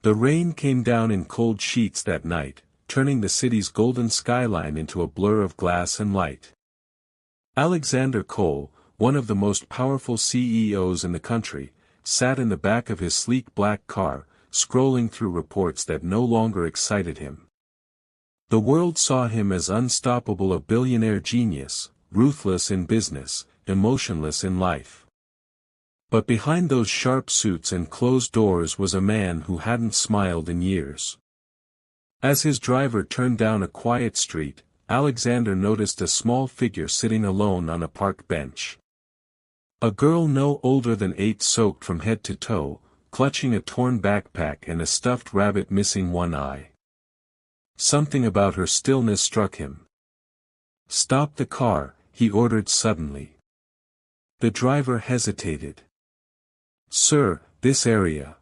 The rain came down in cold sheets that night, turning the city's golden skyline into a blur of glass and light. Alexander Cole, one of the most powerful CEOs in the country, sat in the back of his sleek black car, scrolling through reports that no longer excited him. The world saw him as unstoppable, a billionaire genius, ruthless in business, emotionless in life. But behind those sharp suits and closed doors was a man who hadn't smiled in years. As his driver turned down a quiet street, Alexander noticed a small figure sitting alone on a park bench. A girl no older than 8, soaked from head to toe, clutching a torn backpack and a stuffed rabbit missing one eye. Something about her stillness struck him. "Stop the car," he ordered suddenly. The driver hesitated. "Sir, this area."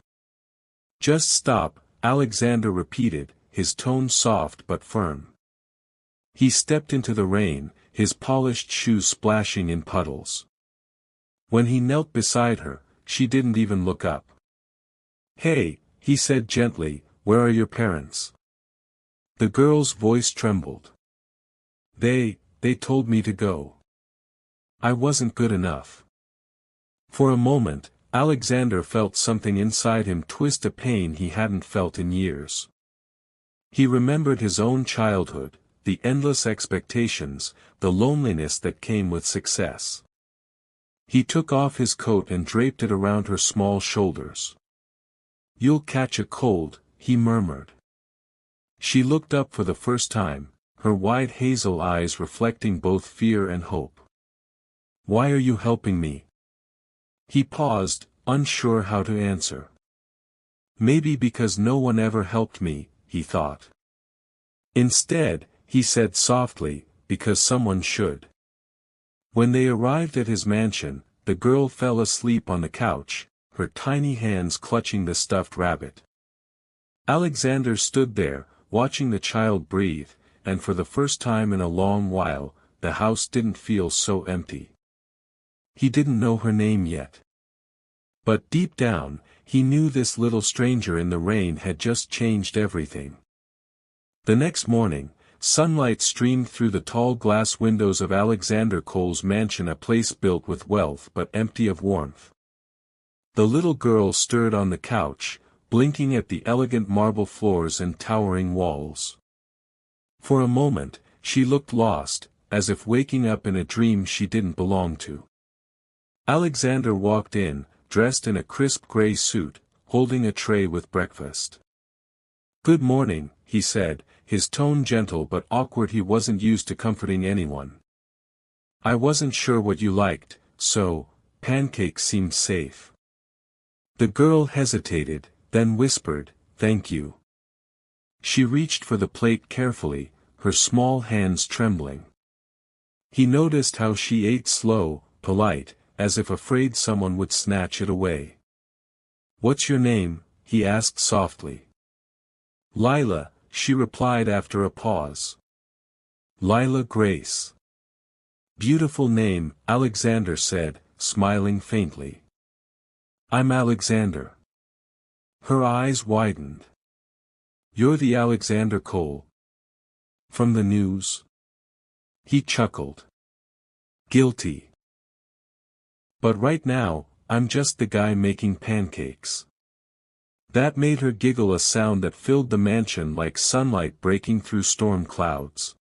"Just stop," Alexander repeated, his tone soft but firm. He stepped into the rain, his polished shoes splashing in puddles. When he knelt beside her, she didn't even look up. "Hey," he said gently, "where are your parents?" The girl's voice trembled. They told me to go. I wasn't good enough." For a moment, Alexander felt something inside him twist, a pain he hadn't felt in years. He remembered his own childhood, the endless expectations, the loneliness that came with success. He took off his coat and draped it around her small shoulders. "You'll catch a cold," he murmured. She looked up for the first time, her wide hazel eyes reflecting both fear and hope. "Why are you helping me?" He paused, unsure how to answer. "Maybe because no one ever helped me," he thought. Instead, he said softly, "because someone should." When they arrived at his mansion, the girl fell asleep on the couch, her tiny hands clutching the stuffed rabbit. Alexander stood there, watching the child breathe, and for the first time in a long while, the house didn't feel so empty. He didn't know her name yet. But deep down, he knew this little stranger in the rain had just changed everything. The next morning, sunlight streamed through the tall glass windows of Alexander Cole's mansion, a place built with wealth but empty of warmth. The little girl stirred on the couch, blinking at the elegant marble floors and towering walls. For a moment, she looked lost, as if waking up in a dream she didn't belong to. Alexander walked in, dressed in a crisp gray suit, holding a tray with breakfast. "Good morning," he said, his tone gentle but awkward. He wasn't used to comforting anyone. "I wasn't sure what you liked, so pancakes seemed safe." The girl hesitated, then whispered, "Thank you." She reached for the plate carefully, her small hands trembling. He noticed how she ate slow, polite, as if afraid someone would snatch it away. "What's your name?" he asked softly. "Lila," she replied after a pause. "Lila Grace." "Beautiful name," Alexander said, smiling faintly. "I'm Alexander." Her eyes widened. "You're the Alexander Cole from the news?" He chuckled. "Guilty. But right now, I'm just the guy making pancakes." That made her giggle, a sound that filled the mansion like sunlight breaking through storm clouds.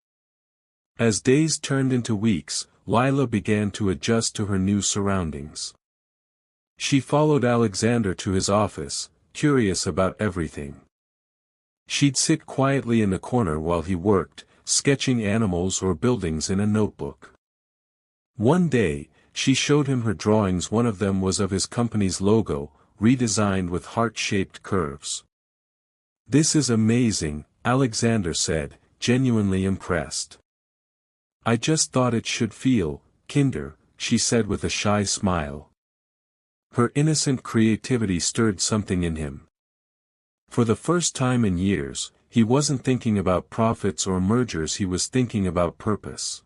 As days turned into weeks, Lila began to adjust to her new surroundings. She followed Alexander to his office, curious about everything. She'd sit quietly in the corner while he worked, sketching animals or buildings in a notebook. One day, she showed him her drawings. One of them was of his company's logo, redesigned with heart-shaped curves. "This is amazing," Alexander said, genuinely impressed. "I just thought it should feel kinder," she said with a shy smile. Her innocent creativity stirred something in him. For the first time in years, he wasn't thinking about profits or mergers, he was thinking about purpose.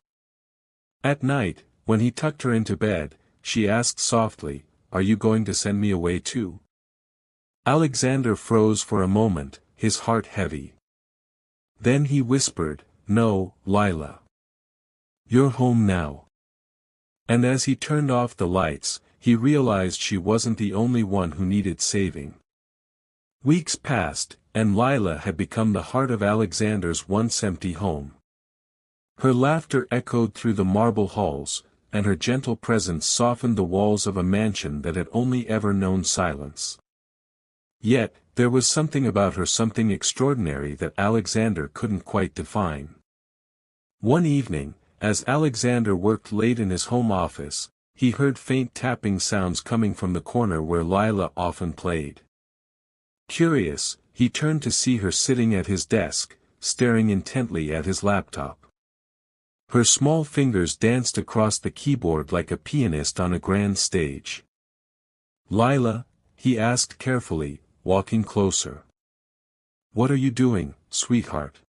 At night, when he tucked her into bed, she asked softly, "Are you going to send me away too?" Alexander froze for a moment, his heart heavy. Then he whispered, "No, Lila. You're home now." And as he turned off the lights, he realized she wasn't the only one who needed saving. Weeks passed, and Lila had become the heart of Alexander's once empty home. Her laughter echoed through the marble halls, and her gentle presence softened the walls of a mansion that had only ever known silence. Yet, there was something about her, something extraordinary that Alexander couldn't quite define. One evening, as Alexander worked late in his home office, he heard faint tapping sounds coming from the corner where Lila often played. Curious, he turned to see her sitting at his desk, staring intently at his laptop. Her small fingers danced across the keyboard like a pianist on a grand stage. "Lila?" he asked carefully, walking closer. "What are you doing, sweetheart?"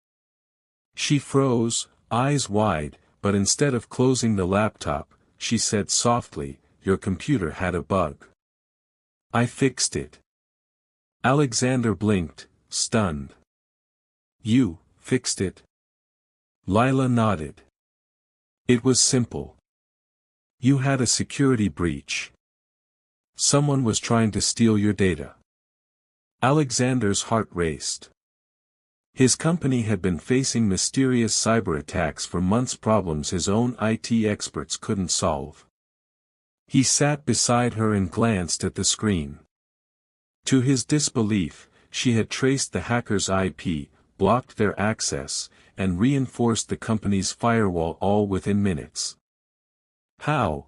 She froze, eyes wide, but instead of closing the laptop, she said softly, "Your computer had a bug. I fixed it." Alexander blinked, stunned. "You fixed it?" Lila nodded. "It was simple. You had a security breach. Someone was trying to steal your data." Alexander's heart raced. His company had been facing mysterious cyber attacks for months, problems his own IT experts couldn't solve. He sat beside her and glanced at the screen. To his disbelief, she had traced the hackers' IP, blocked their access, and reinforced the company's firewall all within minutes. How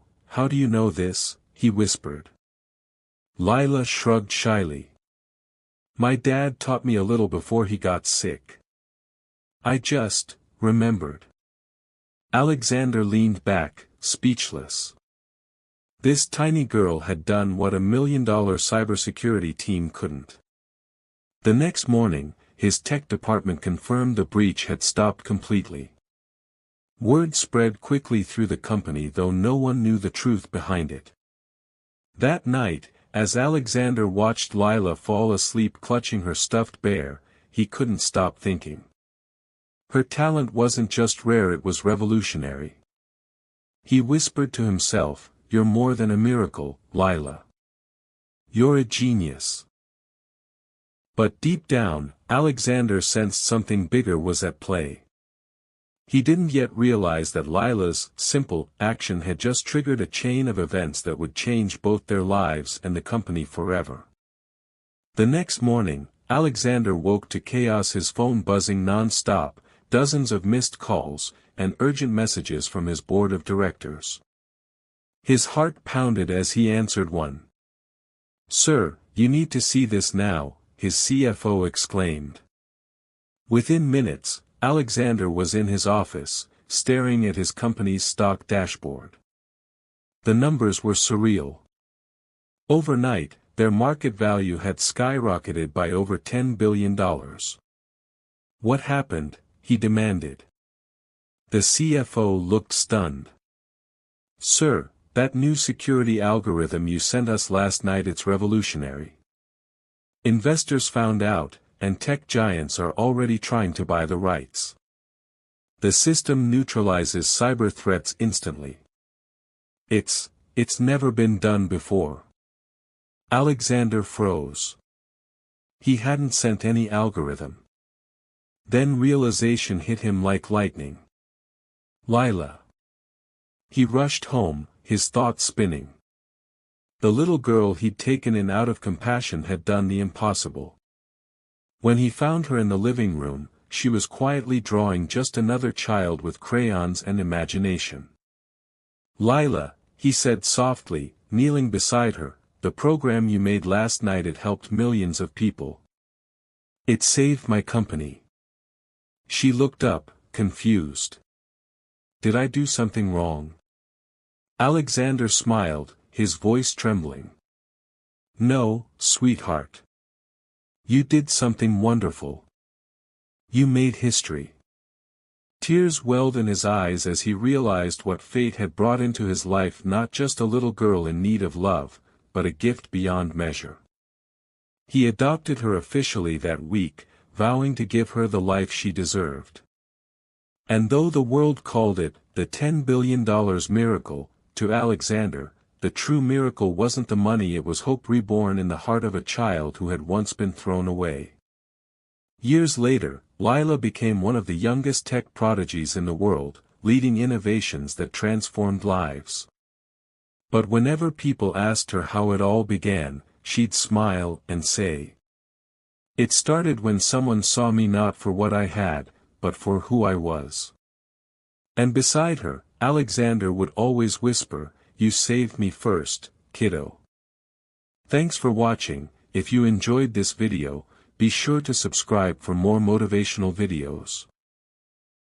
do you know this?" he whispered. Lila shrugged shyly. "My dad taught me a little before he got sick. I just remembered." Alexander leaned back, speechless. This tiny girl had done what $1 million cybersecurity team couldn't. The next morning, his tech department confirmed the breach had stopped completely. Word spread quickly through the company, though no one knew the truth behind it. That night, as Alexander watched Lila fall asleep clutching her stuffed bear, he couldn't stop thinking. Her talent wasn't just rare, it was revolutionary. He whispered to himself, "You're more than a miracle, Lila. You're a genius." But deep down, Alexander sensed something bigger was at play. He didn't yet realize that Lila's simple action had just triggered a chain of events that would change both their lives and the company forever. The next morning, Alexander woke to chaos, his phone buzzing non-stop, dozens of missed calls, and urgent messages from his board of directors. His heart pounded as he answered one. "Sir, you need to see this now," his CFO exclaimed. Within minutes, Alexander was in his office, staring at his company's stock dashboard. The numbers were surreal. Overnight, their market value had skyrocketed by over $10 billion. "What happened?" he demanded. The CFO looked stunned. "Sir, that new security algorithm you sent us last night, it's revolutionary. Investors found out, and tech giants are already trying to buy the rights. The system neutralizes cyber threats instantly. It's never been done before." Alexander froze. He hadn't sent any algorithm. Then realization hit him like lightning. Lila. He rushed home, his thoughts spinning. The little girl he'd taken in out of compassion had done the impossible. When he found her in the living room, she was quietly drawing just another child with crayons and imagination. "Lila," he said softly, kneeling beside her, "the program you made last night, it helped millions of people. It saved my company." She looked up, confused. "Did I do something wrong?" Alexander smiled, his voice trembling. "No, sweetheart. You did something wonderful. You made history." Tears welled in his eyes as he realized what fate had brought into his life, not just a little girl in need of love, but a gift beyond measure. He adopted her officially that week, vowing to give her the life she deserved. And though the world called it the $10 billion miracle, to Alexander, the true miracle wasn't the money, it was hope reborn in the heart of a child who had once been thrown away. Years later, Lila became one of the youngest tech prodigies in the world, leading innovations that transformed lives. But whenever people asked her how it all began, she'd smile and say, "It started when someone saw me not for what I had, but for who I was." And beside her, Alexander would always whisper, "You saved me first, kiddo." Thanks for watching. If you enjoyed this video, be sure to subscribe for more motivational videos.